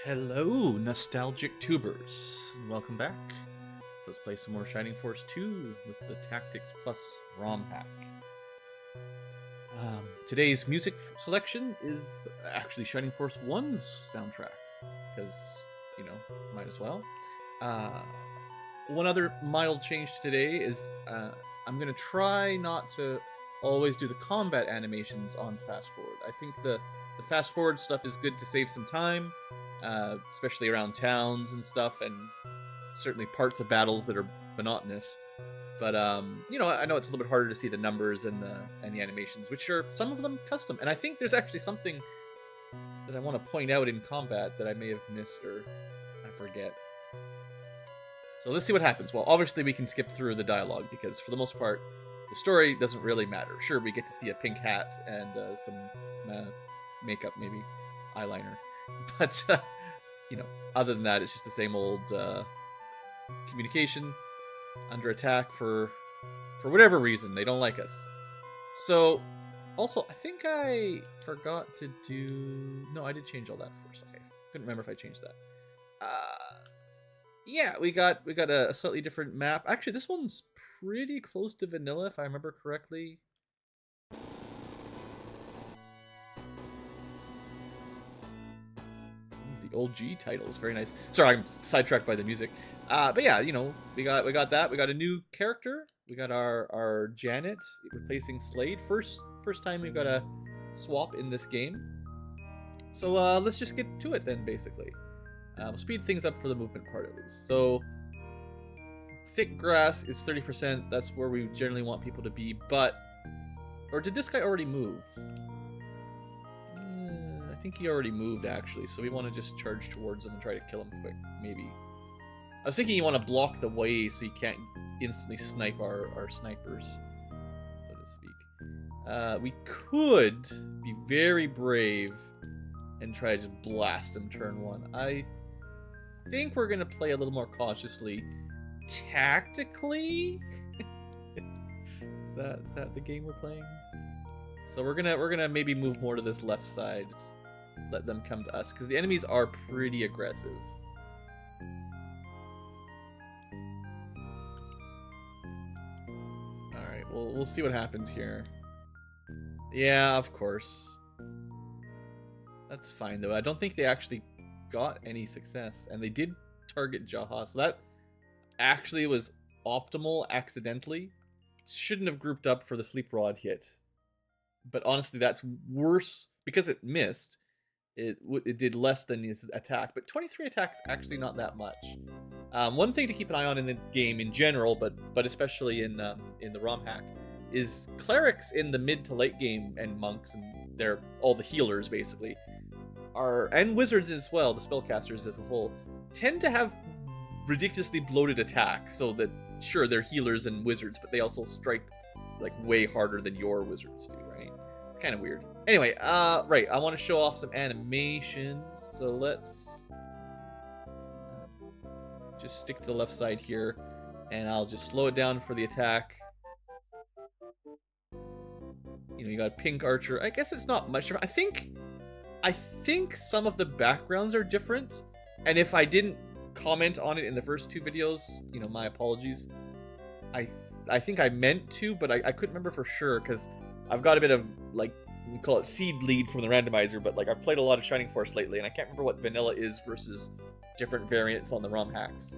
Hello, nostalgic tubers. Welcome back. Let's play some more Shining Force 2 with the Tactics Plus ROM hack. Today's music selection is actually Shining Force 1's soundtrack, because, you know, might as well. One other mild change today is I'm going to try not to always do the combat animations on fast forward. I think the fast forward stuff is good to save some time, especially around towns and stuff, and certainly parts of battles that are monotonous. But you know, I know it's a little bit harder to see the numbers and the animations, which are some of them custom. And I think there's actually something that I want to point out in combat that I may have missed or I forget. So let's see what happens. Well, obviously we can skip through the dialogue because for the most part, the story doesn't really matter. Sure, we get to see a pink hat and some makeup, maybe eyeliner, but you know, other than that, it's just the same old communication. Under attack for whatever reason. They don't like us. So, also, I think I forgot to do... No, I did change all that first. Okay, couldn't remember if I changed that. Yeah, we got a slightly different map. Actually, this one's pretty close to vanilla, if I remember correctly. The old G titles, very nice. Sorry, I'm sidetracked by the music. But yeah, you know, we got that. We got a new character. We got our Janet replacing Slade. First time we've got a swap in this game. So let's just get to it then, basically. We'll speed things up for the movement part at least. So thick grass is 30%. That's where we generally want people to be. But, or did this guy already move? I think he already moved actually. So we want to just charge towards him and try to kill him quick, maybe. I was thinking you want to block the way so you can't instantly snipe our snipers, so to speak. We could be very brave and try to just blast him turn one. I think we're going to play a little more cautiously. Tactically? Is that the game we're playing? So we're gonna maybe move more to this left side. Let them come to us, because the enemies are pretty aggressive. We'll see what happens here. Yeah, of course. That's fine, though. I don't think they actually got any success. And they did target Jaha, so that actually was optimal accidentally. Shouldn't have grouped up for the sleep rod hit. But honestly, that's worse. Because it missed, it did less than his attack. But 23 attacks actually not that much. One thing to keep an eye on in the game in general, but especially in the ROM hack, is clerics in the mid to late game, and monks, and they're all the healers basically, and wizards as well, the spellcasters as a whole, tend to have ridiculously bloated attacks. So that sure, they're healers and wizards, but they also strike like way harder than your wizards do, right? Kind of weird. Anyway, right, I want to show off some animations, so let's just stick to the left side here, and I'll just slow it down for the attack. You know, you got a pink archer. I guess it's not much different. I think some of the backgrounds are different, and if I didn't comment on it in the first two videos, you know, my apologies. I think I meant to, but I couldn't remember for sure, because I've got a bit of, like, we call it seed bleed from the randomizer, but like I've played a lot of Shining Force lately, and I can't remember what vanilla is versus different variants on the ROM hacks.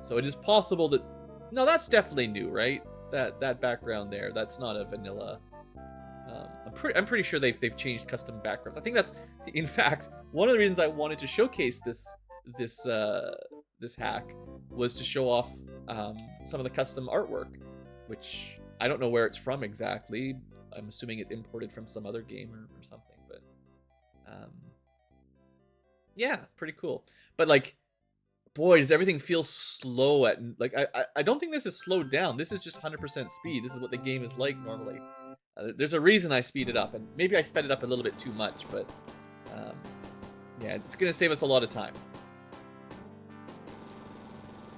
So it is possible that... No, that's definitely new, right? That background there, that's not a vanilla. I'm pretty sure they've changed custom backgrounds. I think that's, in fact, one of the reasons I wanted to showcase this hack was to show off some of the custom artwork, which I don't know where it's from exactly. I'm assuming it's imported from some other game or something, but yeah, pretty cool. But like, boy, does everything feel slow at, like, I don't think this is slowed down. This is just 100% speed. This is what the game is like normally. There's a reason I speed it up, and maybe I sped it up a little bit too much, but yeah, it's gonna save us a lot of time.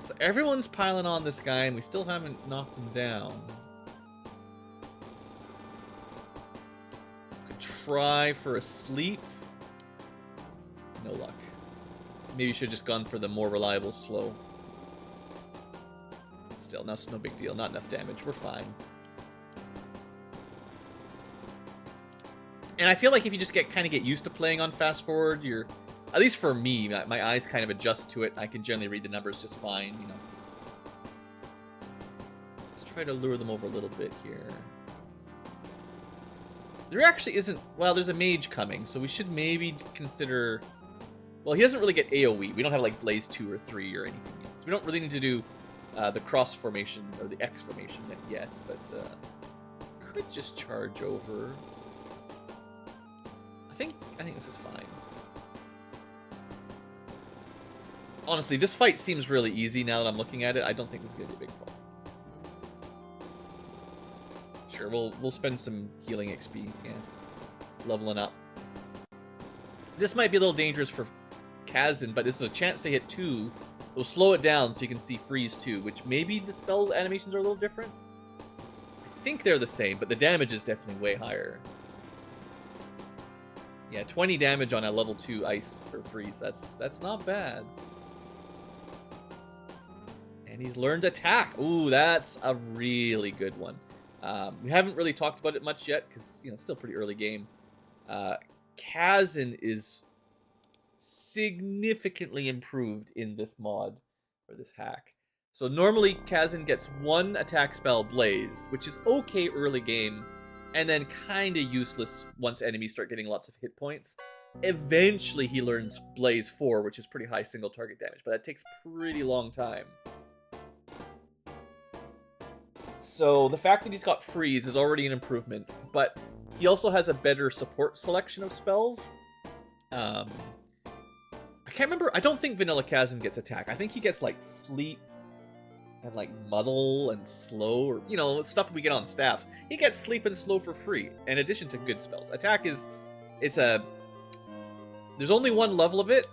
So everyone's piling on this guy, and we still haven't knocked him down. Could try for a sleep. No luck. Maybe you should have just gone for the more reliable slow. Still, no, it's no big deal. Not enough damage. We're fine. And I feel like if you just kind of get used to playing on fast forward, you're, at least for me, my eyes kind of adjust to it. I can generally read the numbers just fine, you know. Let's try to lure them over a little bit here. There actually isn't, well, there's a mage coming, so we should maybe consider, well, he doesn't really get AoE. We don't have like Blaze 2 or 3 or anything yet. So we don't really need to do the cross formation or the X formation yet, but could just charge over. I think this is fine. Honestly, this fight seems really easy now that I'm looking at it. I don't think this is going to be a big problem. Sure, we'll spend some healing XP, yeah. Leveling up. This might be a little dangerous for Kazan, but this is a chance to hit 2. So slow it down so you can see freeze 2, which maybe the spell animations are a little different. I think they're the same, but the damage is definitely way higher. Yeah, 20 damage on a level 2 ice or freeze. That's not bad. And he's learned attack. Ooh, that's a really good one. We haven't really talked about it much yet because, you know, it's still a pretty early game. Kazan is significantly improved in this mod, or this hack. So normally Kazan gets 1 attack spell, Blaze, which is okay early game, and then kind of useless once enemies start getting lots of hit points. Eventually he learns Blaze 4, which is pretty high single target damage, but that takes a pretty long time. So the fact that he's got freeze is already an improvement, but he also has a better support selection of spells. I can't remember. I don't think Vanilla Kazan gets attack. I think he gets like sleep and like muddle and slow, or, you know, stuff we get on staffs. He gets sleep and slow for free, in addition to good spells. Attack is, there's only 1 level of it,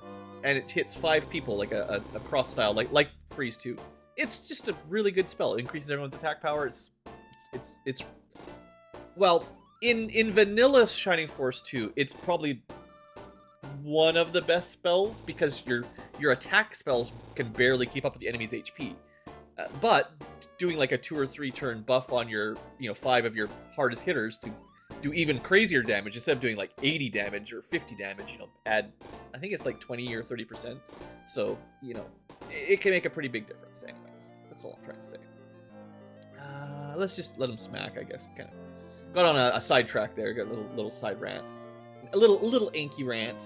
and it hits 5 people, like a cross style, like freeze 2. It's just a really good spell. It increases everyone's attack power. It's well, in vanilla Shining Force 2, it's probably one of the best spells because your attack spells can barely keep up with the enemy's HP. But doing like a 2 or 3 turn buff on your, 5 of your hardest hitters to do even crazier damage instead of doing like 80 damage or 50 damage, add, I think it's like 20 or 30%. So, it can make a pretty big difference anyways. That's all I'm trying to say. Let's just let him smack, I guess. Kind of got on a sidetrack there, got a little side rant. A little inky rant.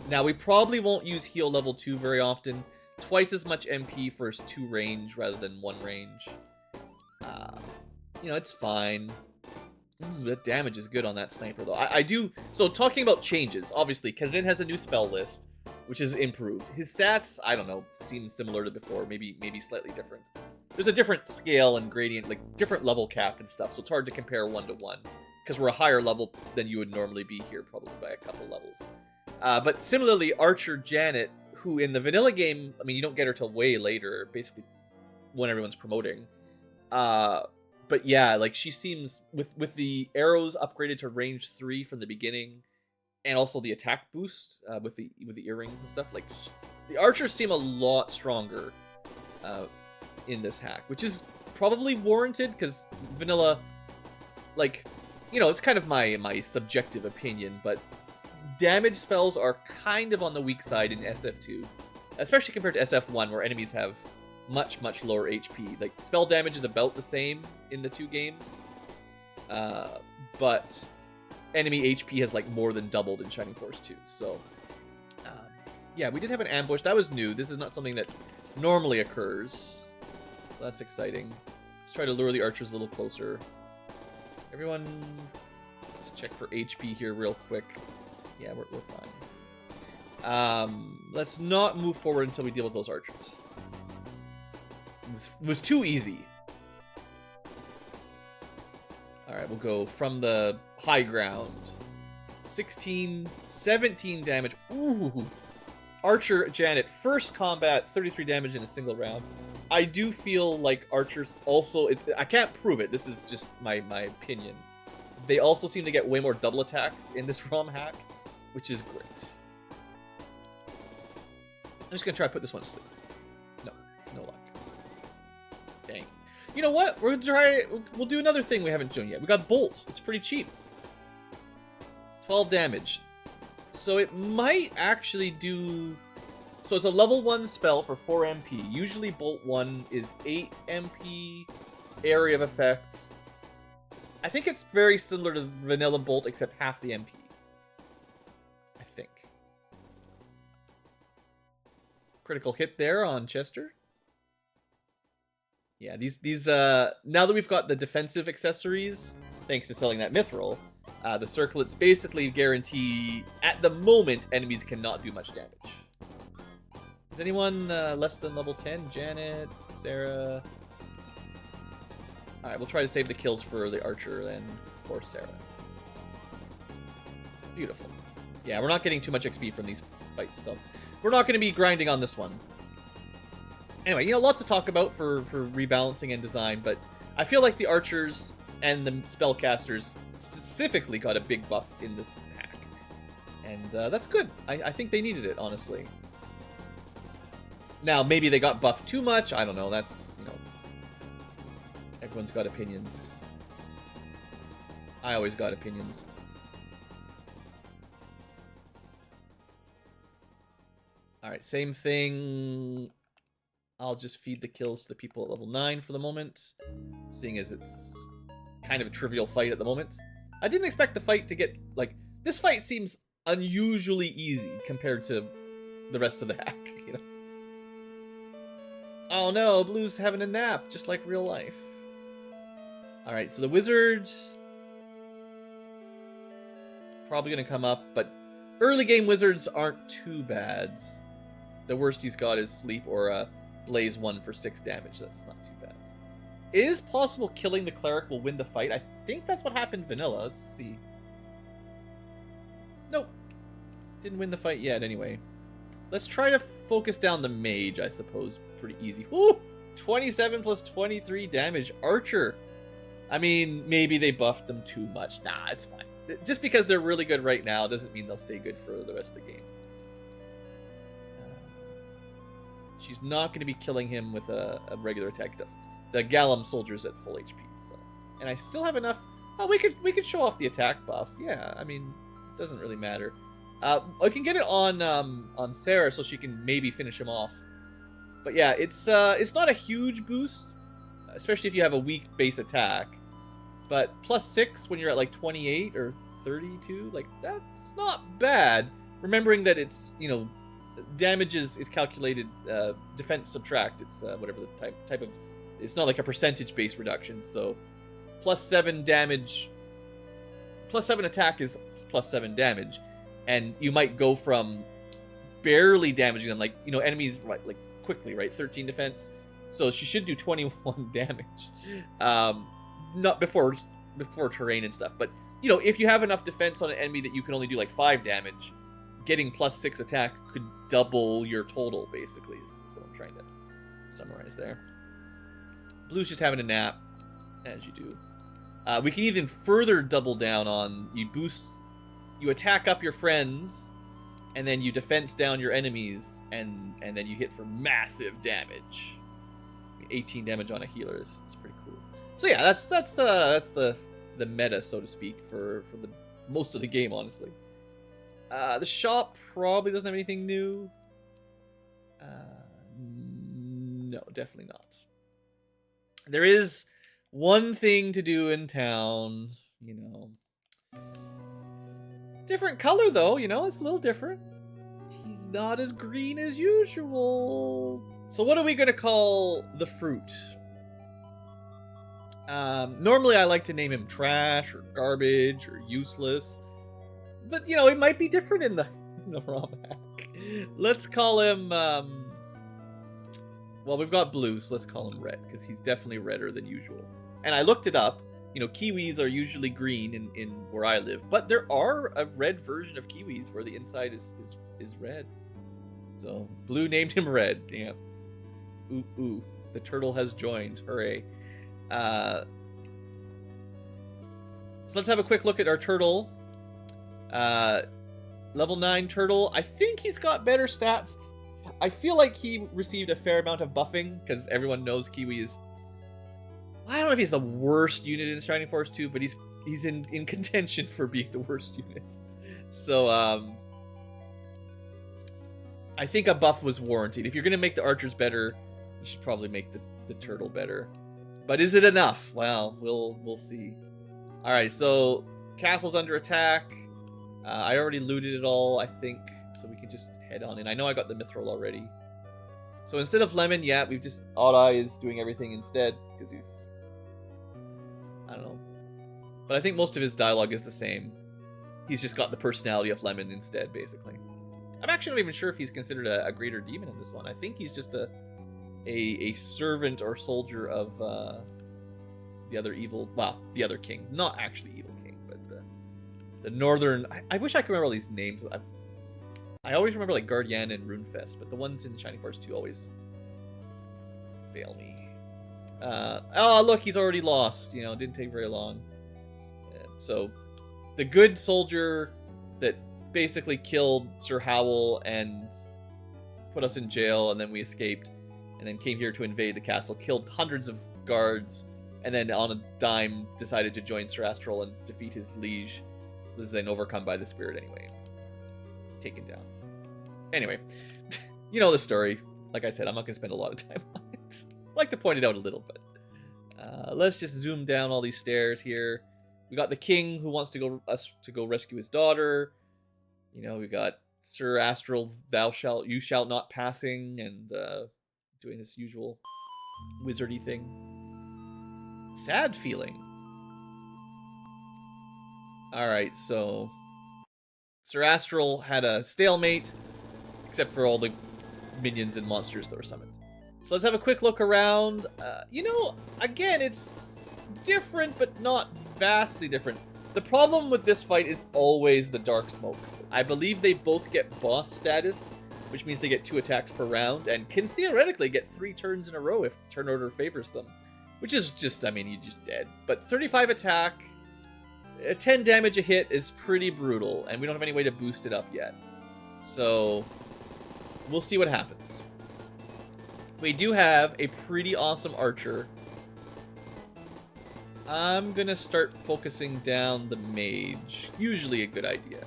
Now, we probably won't use heal level 2 very often. Twice as much MP for 2 range rather than 1 range. It's fine. Ooh, that damage is good on that sniper, though. I do... So, talking about changes, obviously, Kazan has a new spell list, which is improved. His stats, I don't know, seem similar to before, maybe slightly different. There's a different scale and gradient, like, different level cap and stuff, so it's hard to compare 1 to 1, because we're a higher level than you would normally be here, probably by a couple levels. But similarly, Archer Janet, who in the vanilla game, I mean, you don't get her till way later, basically when everyone's promoting. But yeah, like, she seems, with the arrows upgraded to range 3 from the beginning, and also the attack boost with the earrings and stuff, like, the archers seem a lot stronger in this hack, which is probably warranted, because vanilla, like, it's kind of my subjective opinion, but damage spells are kind of on the weak side in SF2, especially compared to SF1, where enemies have much lower HP. Like, spell damage is about the same in the 2 games, but enemy HP has like more than doubled in Shining Force 2. So yeah, we did have an ambush. That was new. This is not something that normally occurs, so that's exciting. Let's try to lure the archers a little closer. Everyone, just check for HP here real quick. Yeah, we're fine. Let's not move forward until we deal with those archers. It was too easy. Alright, we'll go from the high ground. 17 damage. Ooh. Archer Janet, first combat, 33 damage in a single round. I do feel like archers also, I can't prove it, this is just my opinion, They also seem to get way more double attacks in this Romhack, which is great. I'm just gonna try to put this one to sleep. No, no luck. Dang. You know what? We're gonna try. We'll do another thing we haven't done yet. We got Bolt. It's pretty cheap. 12 damage. So it might actually do. So it's a level 1 spell for 4 MP. Usually Bolt 1 is 8 MP, area of effect. I think it's very similar to Vanilla Bolt, except half the MP. I think. Critical hit there on Chester. Yeah, these now that we've got the defensive accessories, thanks to selling that mithril, the circlets basically guarantee, at the moment, enemies cannot do much damage. Is anyone less than level 10? Janet, Sarah. Alright, we'll try to save the kills for the archer then, or Sarah. Beautiful. Yeah, we're not getting too much XP from these fights, so we're not going to be grinding on this one. Anyway, you know, lots to talk about for rebalancing and design, but I feel like the archers and the spellcasters specifically got a big buff in this pack. And that's good. I think they needed it, honestly. Now, maybe they got buffed too much. I don't know. That's, you know, everyone's got opinions. I always got opinions. Alright, same thing. I'll just feed the kills to the people at level 9 for the moment, seeing as it's kind of a trivial fight at the moment. I didn't expect the fight to get, like, this fight seems unusually easy compared to the rest of the hack, you know? Oh no, Blue's having a nap, just like real life. Alright, so the wizard probably gonna come up, but early game wizards aren't too bad. The worst he's got is sleep or a blaze 1 for 6 damage. That's not too bad. It is possible killing the cleric will win the fight. I think that's what happened in vanilla. Let's see. Nope. Didn't win the fight yet anyway. Let's try to focus down the mage, I suppose. Pretty easy. Woo! 27 plus 23 damage. Archer. I mean, maybe they buffed them too much. Nah, it's fine. Just because they're really good right now doesn't mean they'll stay good for the rest of the game. She's not going to be killing him with a regular attack stuff. The Gallum soldier's at full HP, so. And I still have enough. Oh, we could show off the attack buff. Yeah, I mean, it doesn't really matter. I can get it on Sarah so she can maybe finish him off. But yeah, it's not a huge boost, especially if you have a weak base attack. But +6 when you're at like 28 or 32, like that's not bad. Remembering that it's, you know, damage is calculated defense subtract. It's whatever the type of. It's not like a percentage based reduction. So +7 damage, +7 attack is +7 damage, and you might go from barely damaging them, like, you know, enemies right, like quickly, right? 13 defense. So she should do 21 damage. Not before terrain and stuff, but you know, if you have enough defense on an enemy that you can only do like 5 damage, getting +6 attack could double your total, basically, is what I'm trying to summarize there. Blue's just having a nap, as you do. We can even further double down on, you attack up your friends, and then you defense down your enemies, and then you hit for massive damage. 18 damage on a healer is pretty cool. So yeah, that's the meta, so to speak, for the most of the game, honestly. The shop probably doesn't have anything new. No, definitely not. There is one thing to do in town, you know. Different color, though, you know, it's a little different. He's not as green as usual. So what are we going to call the fruit? Normally I like to name him trash or garbage or useless. But, you know, it might be different in the Romhack. Let's call him, well, we've got blue, so let's call him red, because he's definitely redder than usual. And I looked it up. You know, kiwis are usually green in where I live, but there are a red version of kiwis where the inside is red. So, Blue named him red. Damn. Ooh. The turtle has joined. Hooray. So let's have a quick look at our turtle. Level 9 turtle. I think he's got better stats. I feel like he received a fair amount of buffing, because everyone knows Kiwi is... I don't know if he's the worst unit in Shining Force 2, but he's in contention for being the worst unit. So, I think a buff was warranted. If you're going to make the archers better, you should probably make the turtle better. But is it enough? Well, we'll see. Alright, so castle's under attack. I already looted it all, I think, so we can just head on in. I know I got the mithril already. So instead of Lemon, yeah, we've just... Odd Eye is doing everything instead, because he's... I don't know. But I think most of his dialogue is the same. He's just got the personality of Lemon instead, basically. I'm actually not even sure if he's considered a greater demon in this one. I think he's just a servant or soldier of the other evil... Well, the other king. Not actually evil king, but the northern... I wish I could remember all these names. I always remember like Guardian and Runefest, but the ones in Shining Force 2 always fail me. Oh, look, he's already lost. You know, it didn't take very long. So, the good soldier that basically killed Sir Howell and put us in jail, and then we escaped, and then came here to invade the castle, killed hundreds of guards, and then on a dime decided to join Sir Astral and defeat his liege, was then overcome by the spirit anyway. Taken down. Anyway, you know the story. Like I said, I'm not going to spend a lot of time on it. I like to point it out a little bit. Let's just zoom down all these stairs here. We got the king who wants to go rescue his daughter. You know, we got Sir Astral, you shalt not passing, and doing this usual wizardy thing. Sad feeling. Alright, so Sir Astral had a stalemate, except for all the minions and monsters that were summoned. So let's have a quick look around. You know, again, it's different, but not vastly different. The problem with this fight is always the Dark Smokes. I believe they both get boss status, which means they get 2 attacks per round, and can theoretically get 3 turns in a row if turn order favors them. Which is just, I mean, you're just dead. But 35 attack, 10 damage a hit is pretty brutal, and we don't have any way to boost it up yet. So, we'll see what happens. We do have a pretty awesome archer. I'm gonna start focusing down the mage. Usually a good idea.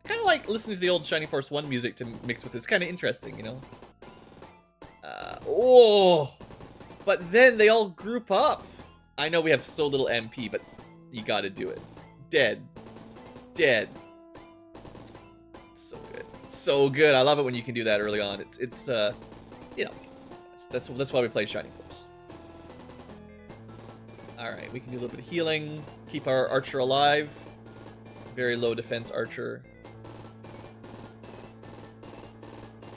Kind of like listening to the old Shining Force 1 music to mix with this. Kind of interesting, you know? Oh! But then they all group up. I know we have so little MP, but you gotta do it. Dead. Dead. So good. So good. I love it when you can do that early on. It's you know, that's why we play Shining Force. Alright, we can do a little bit of healing. Keep our archer alive. Very low defense archer.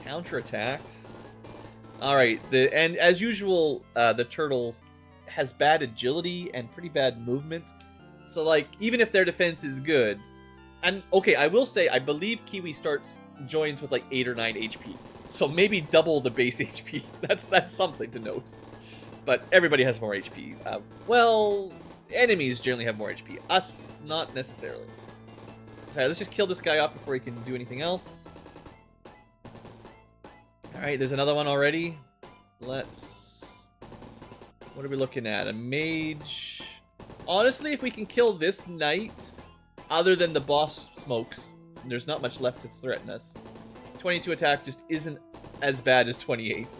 Counterattacks. Alright, and as usual, the turtle has bad agility and pretty bad movement. So, like, even if their defense is good... And, okay, I will say, I believe Kiwi joins with, like, 8 or 9 HP. So maybe double the base HP. That's something to note. But everybody has more HP. Well, enemies generally have more HP. Us, not necessarily. Alright, let's just kill this guy off before he can do anything else. Alright, there's another one already. Let's... What are we looking at? A mage... Honestly, if we can kill this knight, other than the boss smokes, there's not much left to threaten us. 22 attack just isn't as bad as 28.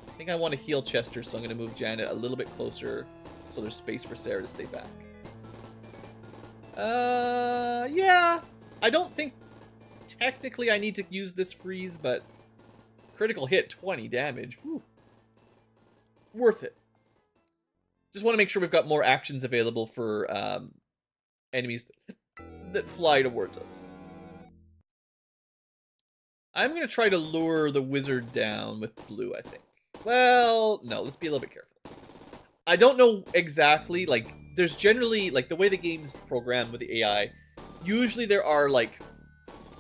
I think I want to heal Chester, so I'm going to move Janet a little bit closer so there's space for Sarah to stay back. Yeah. I don't think technically I need to use this freeze, but critical hit, 20 damage. Whew. Worth it. Just want to make sure we've got more actions available for enemies that fly towards us. I'm going to try to lure the wizard down with blue, I think. Well, no, let's be a little bit careful. I don't know exactly, like, there's generally, like, the way the game's programmed with the AI, usually there are, like,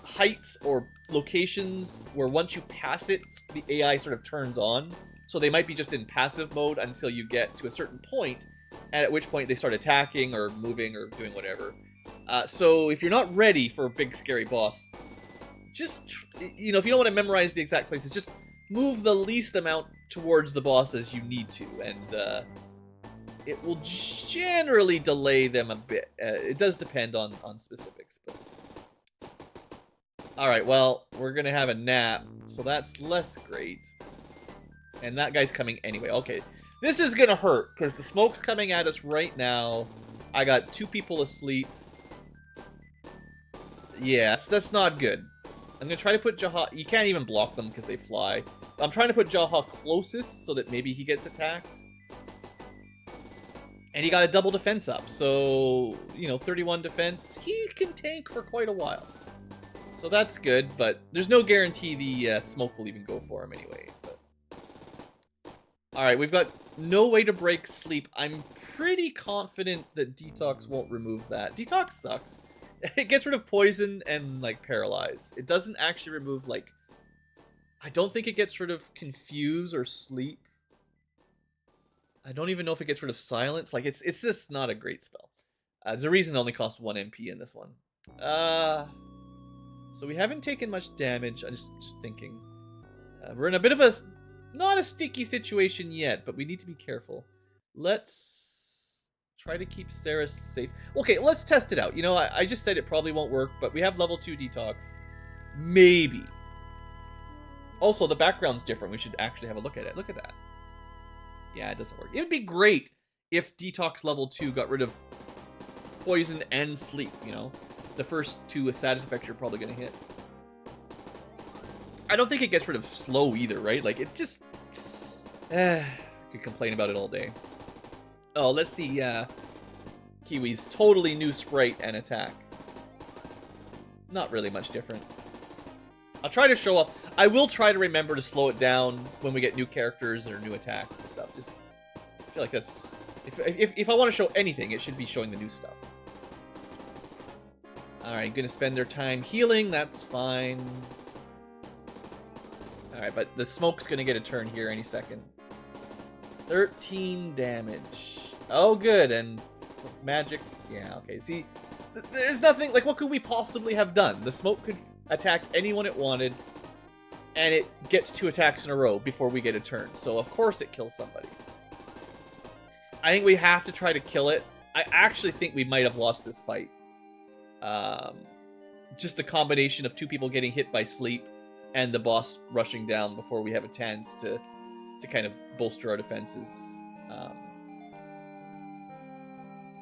heights or locations where once you pass it, the AI sort of turns on. So they might be just in passive mode until you get to a certain point, and at which point they start attacking or moving or doing whatever. So if you're not ready for a big scary boss, just, you know, if you don't want to memorize the exact places, just move the least amount towards the boss as you need to, and it will generally delay them a bit. It does depend on specifics, but... Alright, well, we're gonna have a nap, so that's less great. And that guy's coming anyway. Okay, this is gonna hurt, because the smoke's coming at us right now. I got 2 people asleep. Yeah, that's not good. I'm gonna try to put Jaha... You can't even block them because they fly. I'm trying to put Jaha closest so that maybe he gets attacked. And he got a double defense up, so, you know, 31 defense. He can tank for quite a while. So that's good, but there's no guarantee the smoke will even go for him anyway. But... Alright, we've got no way to break sleep. I'm pretty confident that Detox won't remove that. Detox sucks. It gets rid of poison and, like, paralyze. It doesn't actually remove, like... I don't think it gets rid of confuse or sleep. I don't even know if it gets rid of silence. Like, it's just not a great spell. There's a reason it only costs 1 MP in this one. So we haven't taken much damage. I'm just thinking. We're in a bit of a... Not a sticky situation yet, but we need to be careful. Let's try to keep Sarah safe. Okay, let's test it out. You know, I just said it probably won't work, but we have level 2 detox. Maybe. Also, the background's different. We should actually have a look at it. Look at that. Yeah, it doesn't work. It would be great if detox level 2 got rid of poison and sleep, you know? The first 2 status effects you're probably going to hit. I don't think it gets rid of slow either, right? Like, it just... could complain about it all day. Oh, let's see, Kiwi's totally new sprite and attack. Not really much different. I'll try to show off. I will try to remember to slow it down when we get new characters or new attacks and stuff. Just, I feel like that's... If I want to show anything, it should be showing the new stuff. Alright, gonna spend their time healing. That's fine. Alright, but the smoke's gonna get a turn here any second. 13 damage. Oh, good. And magic. Yeah, okay. See, there's nothing... Like, what could we possibly have done? The smoke could attack anyone it wanted, and it gets 2 attacks in a row before we get a turn. So, of course, it kills somebody. I think we have to try to kill it. I actually think we might have lost this fight. Just the combination of 2 people getting hit by sleep and the boss rushing down before we have a chance to kind of bolster our defenses.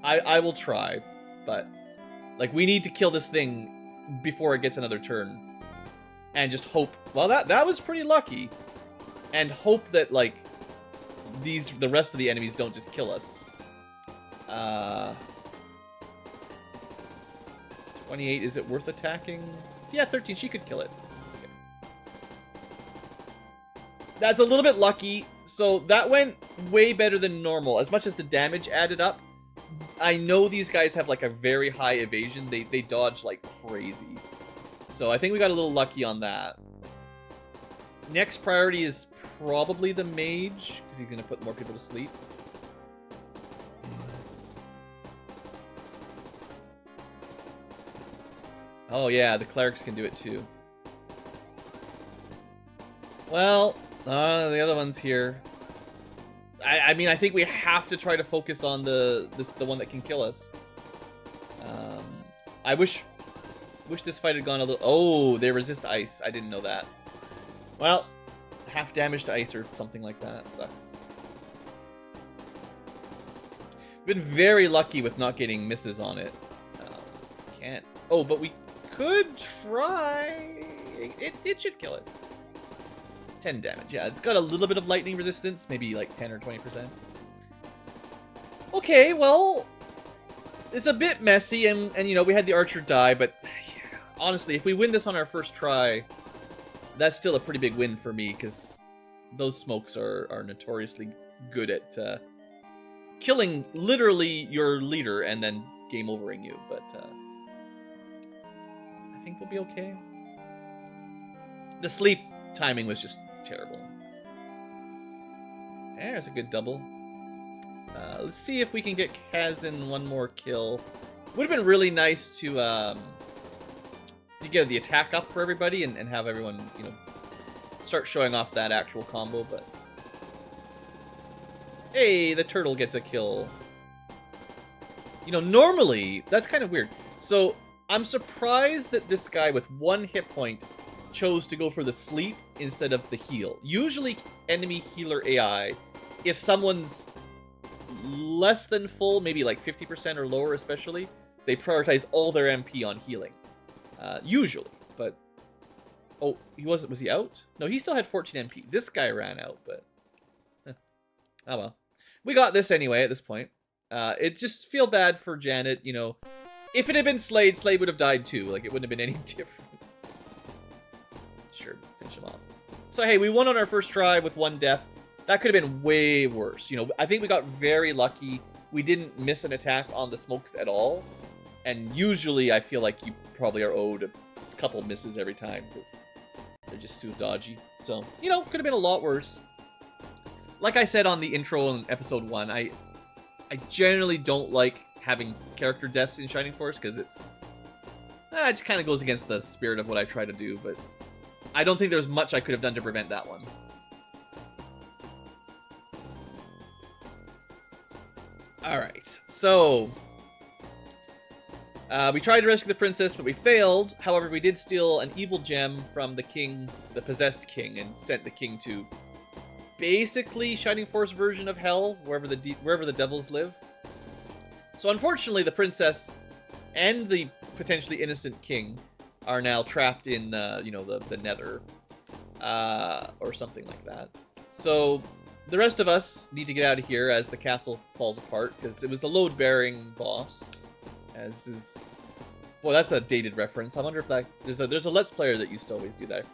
I will try, but like, we need to kill this thing before it gets another turn, and just hope. Well, that was pretty lucky, and hope that like the rest of the enemies don't just kill us. 28. Is it worth attacking? Yeah, 13. She could kill it. Okay. That's a little bit lucky. So that went way better than normal. As much as the damage added up, I know these guys have like a very high evasion. They dodge like crazy. So I think we got a little lucky on that. Next priority is probably the mage, because he's going to put more people to sleep. Oh yeah, the clerics can do it too. Well, the other one's here. I mean, I think we have to try to focus on the one that can kill us. I wish this fight had gone a little... Oh, they resist ice. I didn't know that. Well, half damage to ice or something like that. Sucks. Been very lucky with not getting misses on it. Can't... Oh, but we could try... It should kill it. 10 damage. Yeah, it's got a little bit of lightning resistance. Maybe like 10 or 20%. Okay, well... It's a bit messy, and you know, we had the archer die, but... Honestly, if we win this on our first try, that's still a pretty big win for me, because those smokes are notoriously good at killing literally your leader and then game overing you, but I think we'll be okay. The sleep timing was just terrible. There's a good double. Let's see if we can get Kazin one more kill. Would have been really nice to get the attack up for everybody and have everyone, you know, start showing off that actual combo, but... Hey, the turtle gets a kill. You know, normally, that's kind of weird. So, I'm surprised that this guy with 1 hit point chose to go for the sleep instead of the heal. Usually, enemy healer AI, if someone's less than full, maybe like 50% or lower especially, they prioritize all their MP on healing. Usually, but... Oh, was he out? No, he still had 14 MP. This guy ran out, but... Oh well. We got this anyway at this point. It just feel bad for Janet, you know. If it had been Slade, Slade would have died too. Like, it wouldn't have been any different. Sure, finish him off. So, hey, we won on our first try with 1 death. That could have been way worse. You know, I think we got very lucky. We didn't miss an attack on the smokes at all. And usually, I feel like you probably are owed a couple misses every time because they're just so dodgy. So, you know, could have been a lot worse. Like I said on the intro in episode 1, I generally don't like having character deaths in Shining Force because it just kind of goes against the spirit of what I try to do, but I don't think there's much I could have done to prevent that one. Alright, so... we tried to rescue the princess, but we failed. However, we did steal an evil gem from the king, the possessed king, and sent the king to basically Shining Force version of hell, wherever the devils live. So unfortunately, the princess and the potentially innocent king are now trapped in, you know, the nether, or something like that. So the rest of us need to get out of here as the castle falls apart, because it was a load-bearing boss. As is... Boy, that's a dated reference. I wonder if that... There's a Let's Player that used to always do that.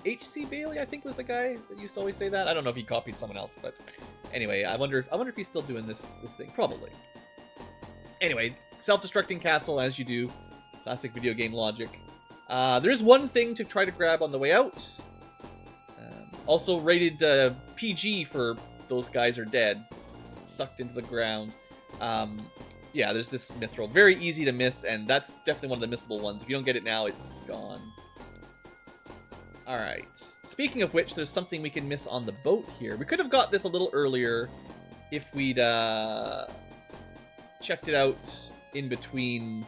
H.C. Bailey, I think, was the guy that used to always say that. I don't know if he copied someone else, but... Anyway, I wonder if he's still doing this thing. Probably. Anyway, self-destructing castle, as you do. Classic video game logic. There is one thing to try to grab on the way out. Also rated PG for those guys are dead. Sucked into the ground. Yeah, there's this mithril. Very easy to miss, and that's definitely one of the missable ones. If you don't get it now, it's gone. Alright. Speaking of which, there's something we can miss on the boat here. We could have got this a little earlier if we'd checked it out in between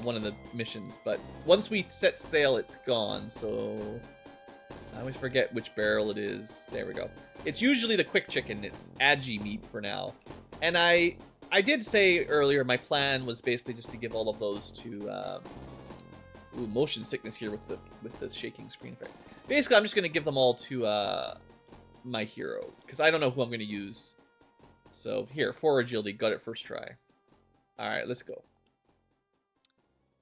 one of the missions. But once we set sail, it's gone, so... I always forget which barrel it is. There we go. It's usually the quick chicken. It's agi meat for now. And I did say earlier my plan was basically just to give all of those to... Ooh, motion sickness here with the shaking screen effect. Basically, I'm just going to give them all to my hero, because I don't know who I'm going to use. So, here, 4 agility, got it first try. Alright, let's go.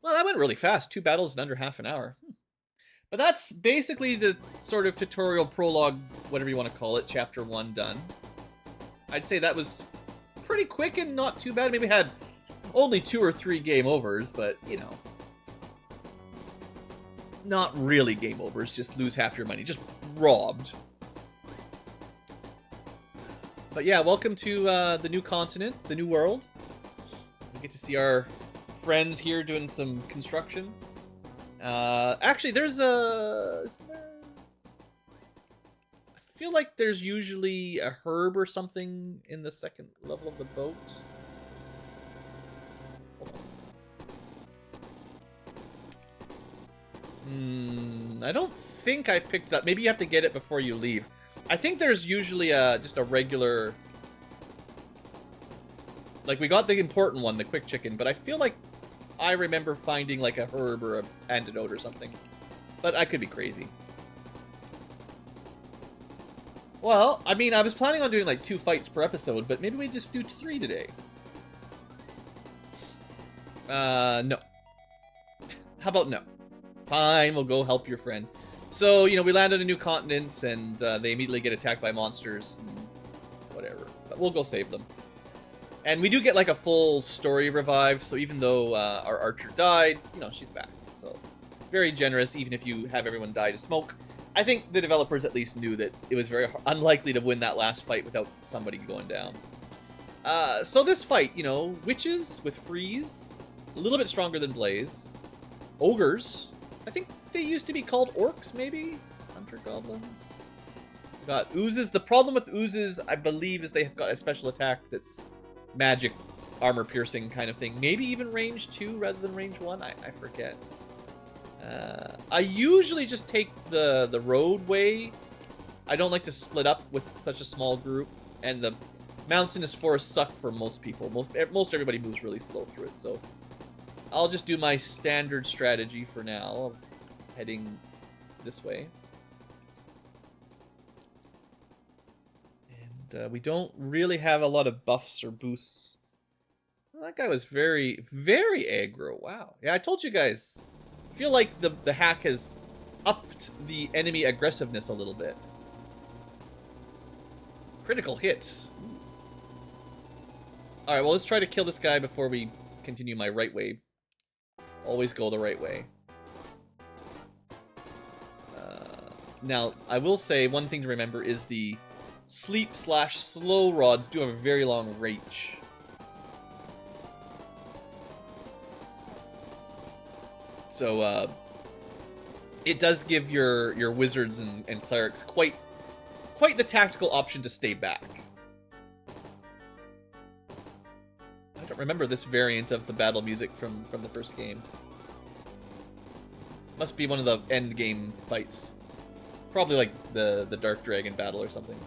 Well, that went really fast. 2 battles in under half an hour. But that's basically the sort of tutorial prologue, whatever you want to call it, chapter 1 done. I'd say that was pretty quick and not too bad. I mean, we had only 2 or 3 game overs, but, you know. Not really game overs, just lose half your money. Just robbed. But yeah, welcome to the new continent, the new world. We get to see our friends here doing some construction. Actually, there's a... I feel like there's usually a herb or something in the second level of the boat. Hold on. I don't think I picked it up. Maybe you have to get it before you leave. I think there's usually just a regular... Like, we got the important one, the quick chicken, but I feel like I remember finding, like, a herb or an antidote or something. But I could be crazy. Well, I mean, I was planning on doing, like, 2 fights per episode, but maybe we just do 3 today. No. How about no? Fine, we'll go help your friend. So, you know, we land on a new continent, and they immediately get attacked by monsters, and whatever. But we'll go save them. And we do get, like, a full story revive, so even though our archer died, you know, she's back. So, very generous, even if you have everyone die to smoke. I think the developers at least knew that it was very unlikely to win that last fight without somebody going down. So this fight, you know, witches with freeze, a little bit stronger than Blaze. Ogres, I think they used to be called orcs, maybe? Hunter goblins. Got oozes. The problem with oozes, I believe, is they have got a special attack that's magic, armor piercing kind of thing. Maybe even range 2 rather than range 1. I forget. I usually just take the roadway. I don't like to split up with such a small group, and the mountainous forests suck for most people. Most everybody moves really slow through it, so I'll just do my standard strategy for now of heading this way. And we don't really have a lot of buffs or boosts. Well, that guy was very, very aggro. Wow. Yeah, I told you guys. I feel like the hack has upped the enemy aggressiveness a little bit. Critical hit. Alright, well, let's try to kill this guy before we continue my right way. Always go the right way. Now, I will say one thing to remember is the sleep/slow rods do have a very long reach. So, it does give your wizards and clerics quite the tactical option to stay back. I don't remember this variant of the battle music from the first game. Must be one of the end game fights. Probably like the Dark Dragon battle or something.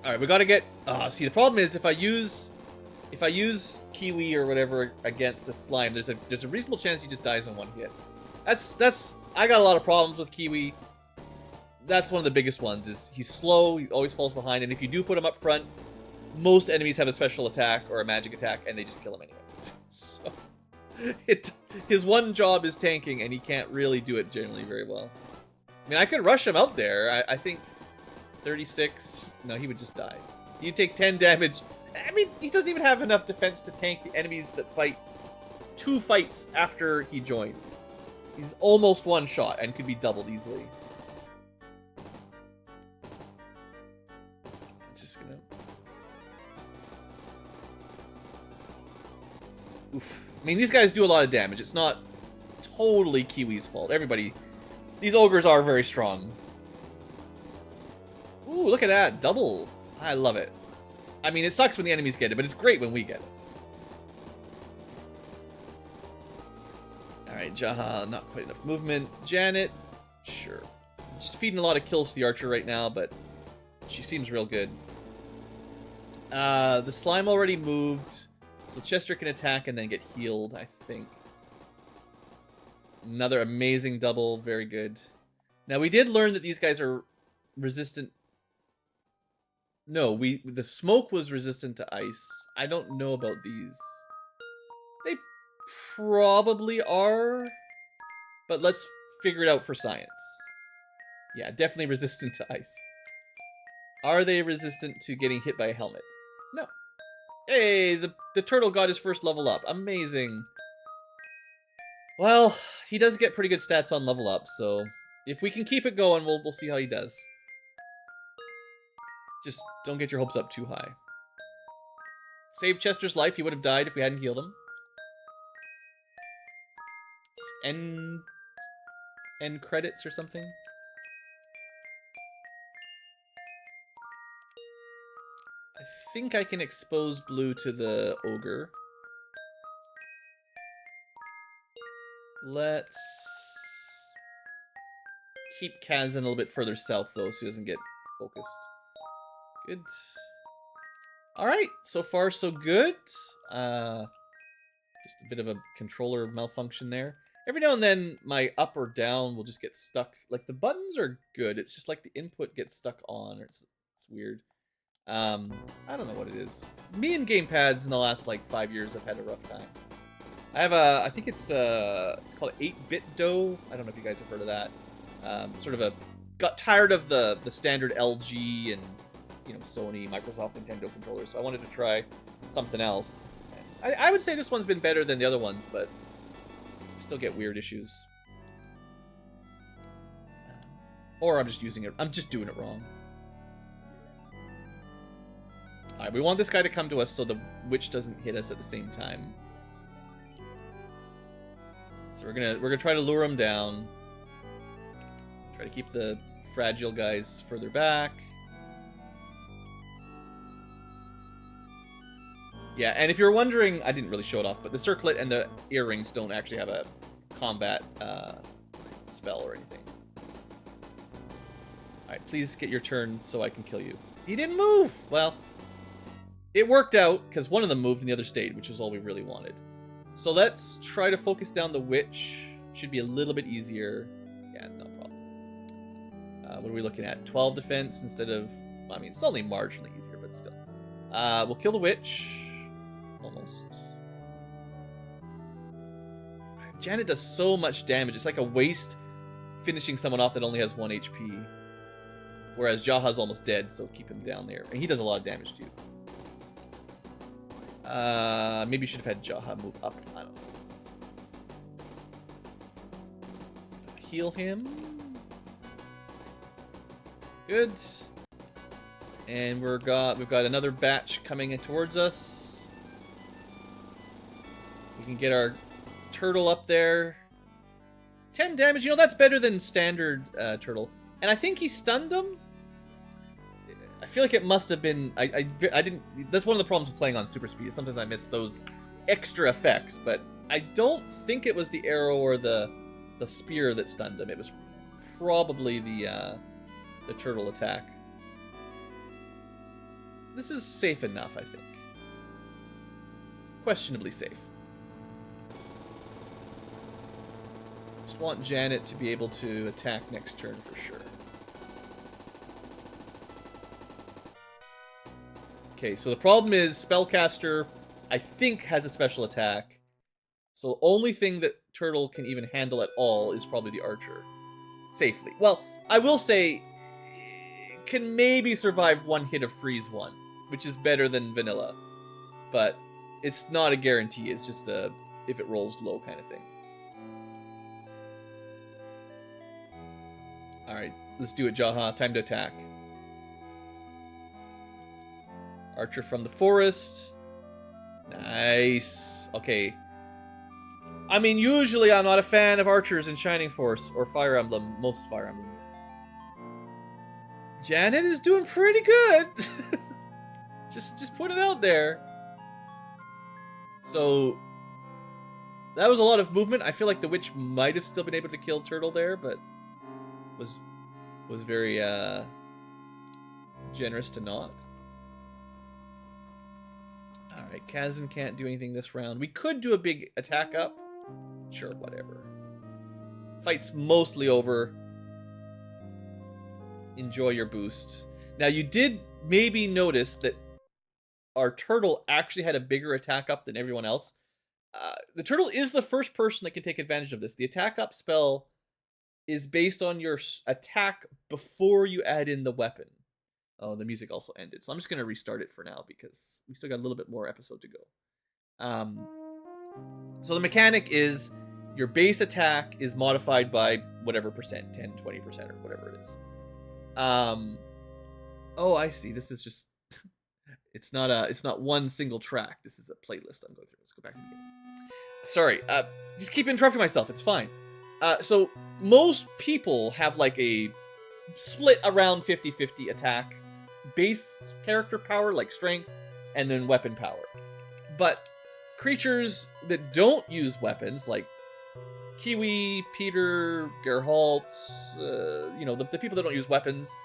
Alright, we gotta get... see, the problem is if I use Kiwi or whatever against the slime, there's a reasonable chance he just dies in one hit. I got a lot of problems with Kiwi. That's one of the biggest ones, is he's slow, he always falls behind, and if you do put him up front, most enemies have a special attack or a magic attack, and they just kill him anyway. So, his one job is tanking, and he can't really do it generally very well. I mean, I could rush him out there. I think 36... No, he would just die. He'd take 10 damage. I mean, he doesn't even have enough defense to tank the enemies that fight 2 fights after he joins. He's almost one shot and could be doubled easily. Just gonna... Oof. I mean, these guys do a lot of damage. It's not totally Kiwi's fault. These ogres are very strong. Ooh, look at that. Double. I love it. I mean, it sucks when the enemies get it, but it's great when we get it. Alright, Jaha, not quite enough movement. Janet, sure. Just feeding a lot of kills to the archer right now, but she seems real good. The slime already moved, so Chester can attack and then get healed, I think. Another amazing double, very good. Now, we did learn that these guys are resistant... No, the smoke was resistant to ice. I don't know about these. They probably are, but let's figure it out for science. Yeah, definitely resistant to ice. Are they resistant to getting hit by a helmet? No. Hey, the turtle got his first level up. Amazing. Well, he does get pretty good stats on level up, so if we can keep it going, we'll see how he does. Just don't get your hopes up too high. Save Chester's life. He would have died if we hadn't healed him. End credits or something. I think I can expose blue to the ogre. Let's keep Kazan a little bit further south, though, so he doesn't get focused. Good. Alright, so far so good. Just a bit of a controller malfunction there. Every now and then, my up or down will just get stuck. Like, the buttons are good. It's just like the input gets stuck on, or it's weird. I don't know what it is. Me and gamepads in the last, like, 5 years have had a rough time. I have a, I think it's called 8-bit dough. I don't know if you guys have heard of that. Got tired of the standard LG and, you know, Sony, Microsoft, Nintendo controllers, so I wanted to try something else. I would say this one's been better than the other ones, but still get weird issues. Or I'm just using it. I'm just doing it wrong. Alright, we want this guy to come to us so the witch doesn't hit us at the same time. So we're gonna try to lure him down. Try to keep the fragile guys further back. Yeah, and if you're wondering, I didn't really show it off, but the circlet and the earrings don't actually have a combat spell or anything. Alright, please get your turn so I can kill you. He didn't move! Well, it worked out, because one of them moved and the other stayed, which is all we really wanted. So let's try to focus down the witch. Should be a little bit easier. Yeah, no problem. What are we looking at? 12 defense instead of... I mean, it's only marginally easier, but still. We'll kill the witch. Almost. Janet does so much damage. It's like a waste finishing someone off that only has 1 HP. Whereas Jaha's almost dead, so keep him down there. And he does a lot of damage too. Maybe you should have had Jaha move up. I don't know. Heal him. Good. And we've got another batch coming in towards us. We can get our turtle up there. 10 damage. You know, that's better than standard turtle. And I think he stunned him. I feel like it must have been... I didn't... That's one of the problems with playing on super speed. Sometimes I miss those extra effects. But I don't think it was the arrow or the spear that stunned him. It was probably the turtle attack. This is safe enough, I think. Questionably safe. Just want Janet to be able to attack next turn for sure. Okay, so the problem is Spellcaster, I think, has a special attack. So the only thing that Turtle can even handle at all is probably the Archer. Safely. Well, I will say, can maybe survive one hit of Freeze 1, which is better than Vanilla. But it's not a guarantee, it's just a if it rolls low kind of thing. Alright, let's do it, Jaha. Time to attack. Archer from the forest. Nice. Okay. I mean, usually I'm not a fan of archers in Shining Force or Fire Emblem, most Fire Emblems. Janet is doing pretty good. just put it out there. So that was a lot of movement. I feel like the witch might have still been able to kill Turtle there, but was very generous to not. Alright, Kazan can't do anything this round. We could do a big attack up. Sure, whatever. Fight's mostly over. Enjoy your boost. Now, you did maybe notice that our turtle actually had a bigger attack up than everyone else. The turtle is the first person that can take advantage of this. The attack up spell is based on your attack before you add in the weapon. Oh, the music also ended. So I'm just going to restart it for now because we still got a little bit more episode to go. So the mechanic is your base attack is modified by whatever percent, 10, 20% or whatever it is. Oh, I see. This is just it's not one single track. This is a playlist I'm going through. Let's go back to the beginning. Sorry. Just keep interrupting myself. It's fine. So most people have like a split around 50-50 attack, base character power like strength, and then weapon power. But creatures that don't use weapons like Kiwi, Peter, Geralt, you know, the people that don't use weapons,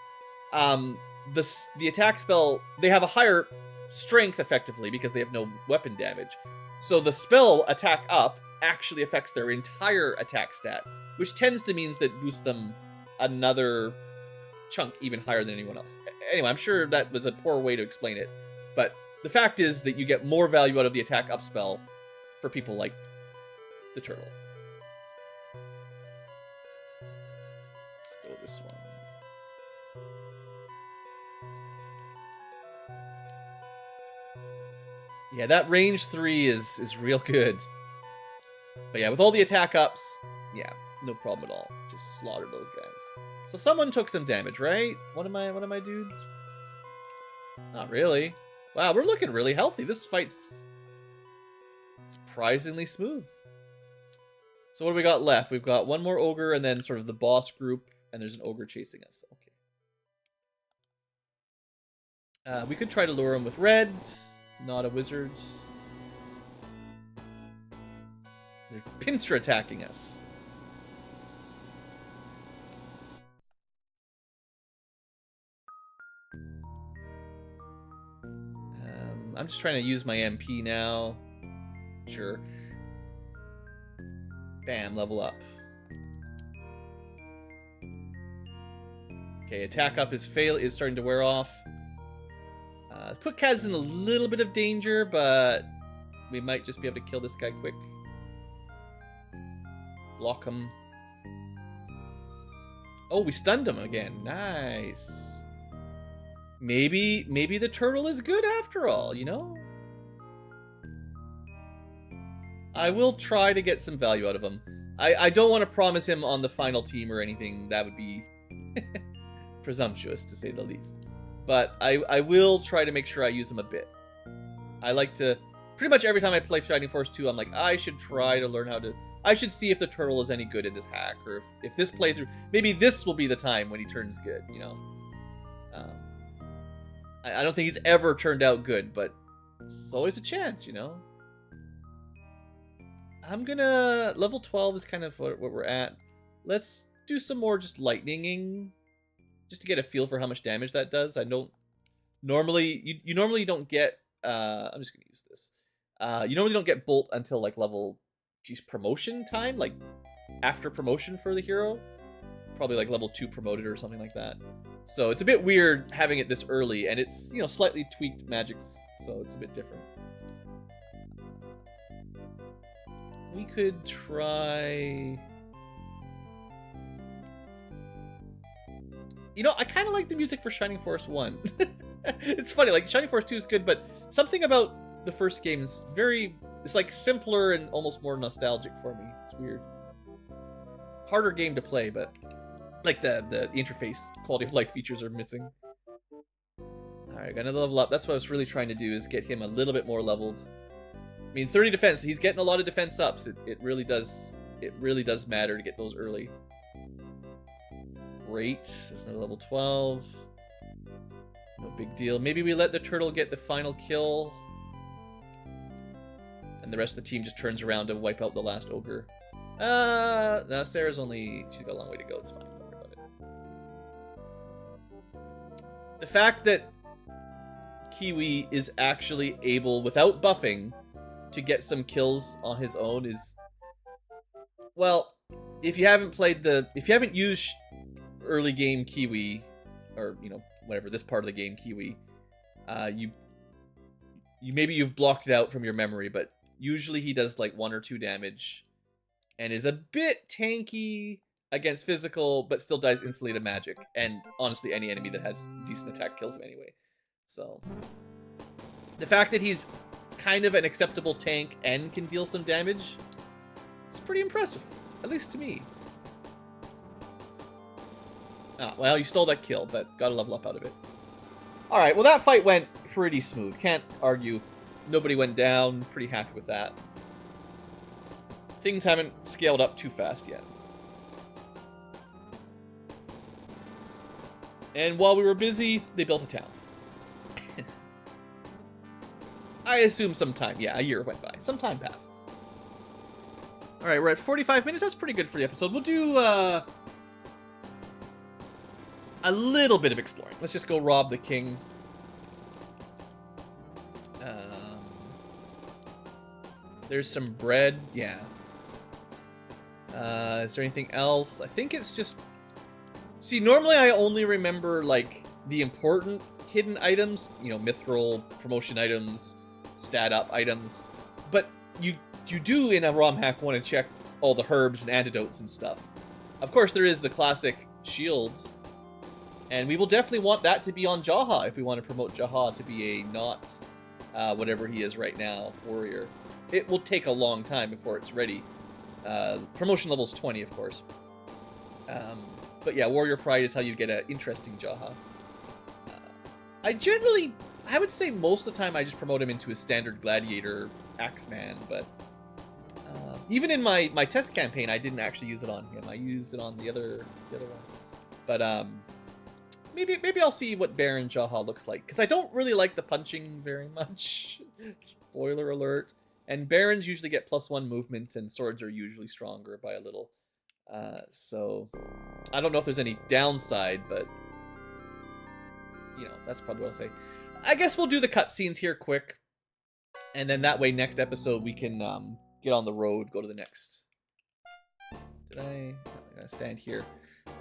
the attack spell, they have a higher strength effectively because they have no weapon damage. So the spell attack up actually affects their entire attack stat, which tends to means that boosts them another chunk even higher than anyone else. Anyway, I'm sure that was a poor way to explain it, but the fact is that you get more value out of the attack up spell for people like the turtle. Let's go this one. Yeah, that range 3 is real good. But yeah, with all the attack ups, yeah, no problem at all. Just slaughter those guys. So someone took some damage, right? One of my dudes? Not really. Wow, we're looking really healthy. This fight's surprisingly smooth. So what do we got left? We've got one more ogre and then sort of the boss group, and there's an ogre chasing us. Okay. We could try to lure him with red. Not a wizard. They're pincer attacking us. I'm just trying to use my MP now. Sure. Bam, level up. Okay, attack up is starting to wear off. Put Kaz in a little bit of danger, but we might just be able to kill this guy quick. Block him. Oh, we stunned him again. Nice. Maybe the turtle is good after all, you know? I will try to get some value out of him. I don't want to promise him on the final team or anything. That would be presumptuous, to say the least. But I will try to make sure I use him a bit. I like to... Pretty much every time I play Shining Force 2, I'm like, I should try to learn how to... I should see if the turtle is any good in this hack, or if this playthrough... Maybe this will be the time when he turns good, you know? I don't think he's ever turned out good, but it's always a chance, you know? I'm gonna... Level 12 is kind of what we're at. Let's do some more just lightninging, just to get a feel for how much damage that does. I don't... Normally... You normally don't get... I'm just gonna use this. You normally don't get Bolt until, like, level... Geez, promotion time? Like, after promotion for the hero? Probably, like, level 2 promoted or something like that. So it's a bit weird having it this early, and it's, you know, slightly tweaked magics, so it's a bit different. We could try... You know, I kind of like the music for Shining Force 1. It's funny, like, Shining Force 2 is good, but something about the first game is very... It's, like, simpler and almost more nostalgic for me. It's weird. Harder game to play, but... Like, the interface quality of life features are missing. Alright, got another level up. That's what I was really trying to do, is get him a little bit more leveled. I mean, 30 defense. He's getting a lot of defense ups. It really does matter to get those early. Great. There's another level 12. No big deal. Maybe we let the turtle get the final kill. And the rest of the team just turns around to wipe out the last ogre. No, Sarah's only... She's got a long way to go. It's fine. Don't worry about it. The fact that Kiwi is actually able, without buffing, to get some kills on his own is... Well, if you haven't used early game Kiwi, or, you know, whatever, this part of the game Kiwi, maybe you've blocked it out from your memory, but usually he does like 1 or 2 damage and is a bit tanky against physical, but still dies instantly to magic. And honestly, any enemy that has decent attack kills him anyway. So the fact that he's kind of an acceptable tank and can deal some damage, it's pretty impressive, at least to me. Ah, well, you stole that kill, but got a level up out of it. Alright, well that fight went pretty smooth. Can't argue. Nobody went down. Pretty happy with that. Things haven't scaled up too fast yet. And while we were busy, they built a town. I assume some time. Yeah, a year went by. Some time passes. Alright, we're at 45 minutes. That's pretty good for the episode. We'll do a little bit of exploring. Let's just go rob the king. There's some bread. Yeah. Is there anything else? I think it's just... See, normally I only remember, like, the important hidden items. You know, mithril, promotion items, stat up items. But you do, in a ROM hack, want to check all the herbs and antidotes and stuff. Of course, there is the classic shield. And we will definitely want that to be on Jaha if we want to promote Jaha to be a not whatever he is right now, warrior. It will take a long time before it's ready. Promotion level is 20, of course. But yeah, Warrior Pride is how you get an interesting Jaha. I would say most of the time I just promote him into a standard Gladiator Axeman, but even in my test campaign, I didn't actually use it on him. I used it on the other one. But maybe I'll see what Baron Jaha looks like, because I don't really like the punching very much. Spoiler alert. And Barons usually get +1 movement, and swords are usually stronger by a little. So I don't know if there's any downside, but you know, that's probably what I'll say. I guess we'll do the cutscenes here quick, and then that way next episode we can get on the road, go to the next. I'm gonna stand here.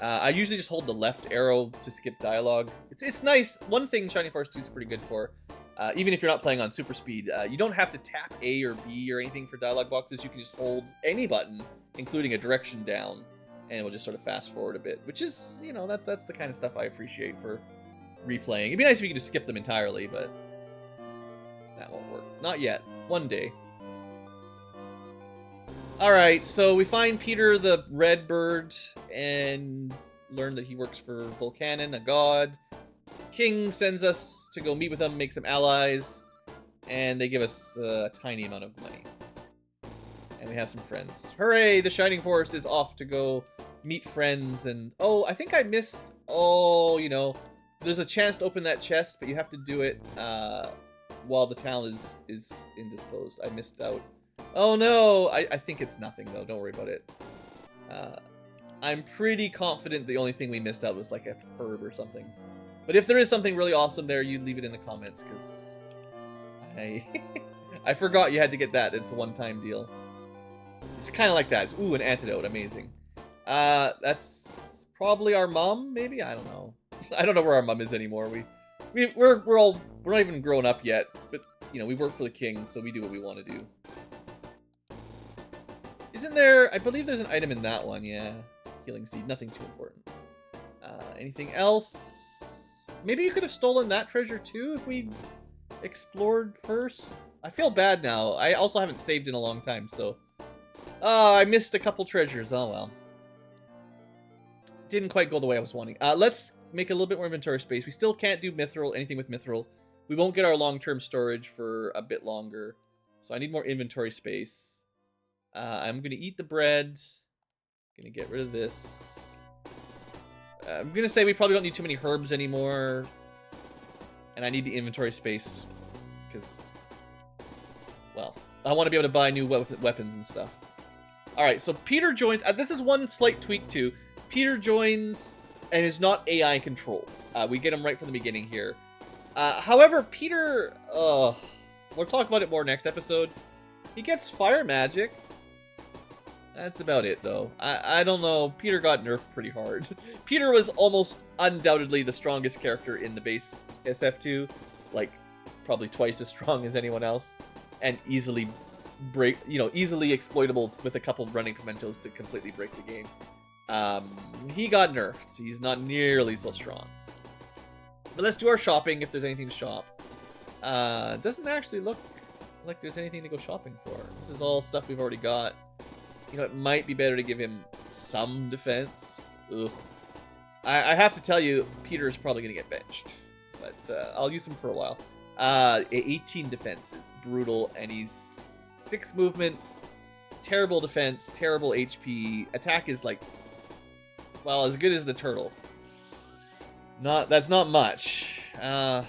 I usually just hold the left arrow to skip dialogue. It's nice. One thing Shining Force 2 is pretty good for, even if you're not playing on super speed, you don't have to tap A or B or anything for dialogue boxes. You can just hold any button, including a direction down, and it will just sort of fast forward a bit, which is, you know, that's the kind of stuff I appreciate for replaying. It'd be nice if you could just skip them entirely, but that won't work. Not yet. One day. Alright, so we find Peter the Red Bird and learn that he works for Volcanon, a god. King sends us to go meet with them, make some allies, and they give us a tiny amount of money. And we have some friends. Hooray! The Shining Force is off to go meet friends, and oh, I think I missed, oh, you know, there's a chance to open that chest, but you have to do it while the town is indisposed. I missed out. Oh no! I think it's nothing though, don't worry about it. I'm pretty confident the only thing we missed out was like a herb or something. But if there is something really awesome there, you leave it in the comments, because I forgot you had to get that. It's a one-time deal. It's kind of like that. It's, ooh, an antidote. Amazing. That's probably our mom, maybe? I don't know. I don't know where our mom is anymore. We're not even grown up yet, but you know, we work for the king, so we do what we want to do. Isn't there? I believe there's an item in that one. Yeah, healing seed. Nothing too important. Anything else? Maybe you could have stolen that treasure too if we explored first. I feel bad now. I also haven't saved in a long time, so. Oh, I missed a couple treasures. Oh well. Didn't quite go the way I was wanting. Let's make a little bit more inventory space. We still can't do mithril, anything with mithril. We won't get our long-term storage for a bit longer. So I need more inventory space. I'm going to eat the bread. Going to get rid of this. I'm going to say we probably don't need too many herbs anymore. And I need the inventory space. Because, well, I want to be able to buy new weapons and stuff. Alright, so Peter joins. This is one slight tweak too. Peter joins and is not AI controlled. We get him right from the beginning here. However, Peter, we'll talk about it more next episode. He gets fire magic. That's about it, though. I don't know. Peter got nerfed pretty hard. Peter was almost undoubtedly the strongest character in the base SF2. Like, probably twice as strong as anyone else. And easily easily exploitable with a couple running mementos to completely break the game. He got nerfed, so he's not nearly so strong. But let's do our shopping if there's anything to shop. Doesn't actually look like there's anything to go shopping for. This is all stuff we've already got. You know, it might be better to give him some defense. Ugh. I have to tell you, Peter is probably going to get benched. But I'll use him for a while. 18 defense is brutal, and he's 6 movement, terrible defense, terrible HP. Attack is like, well, as good as the turtle. That's not much. No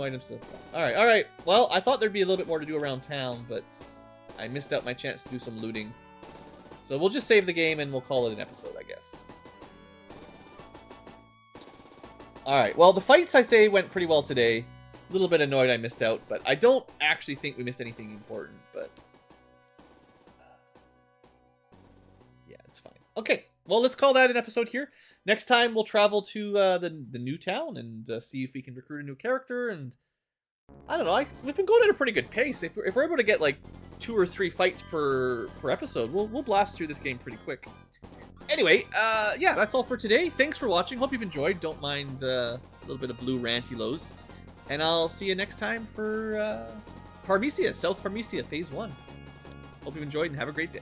items. All right. Well, I thought there'd be a little bit more to do around town, but I missed out my chance to do some looting. So we'll just save the game and we'll call it an episode, I guess. Alright, well, the fights, I say, went pretty well today. A little bit annoyed I missed out, but I don't actually think we missed anything important, but yeah, it's fine. Okay, well, let's call that an episode here. Next time, we'll travel to the new town and see if we can recruit a new character, and I don't know, we've been going at a pretty good pace. If we're able to get, like, 2 or 3 fights per episode, we'll blast through this game pretty quick. Anyway, yeah, that's all for today. Thanks for watching. Hope you've enjoyed. Don't mind a little bit of Blueankylos. And I'll see you next time for Parmesia, South Parmesia, Phase 1. Hope you've enjoyed and have a great day.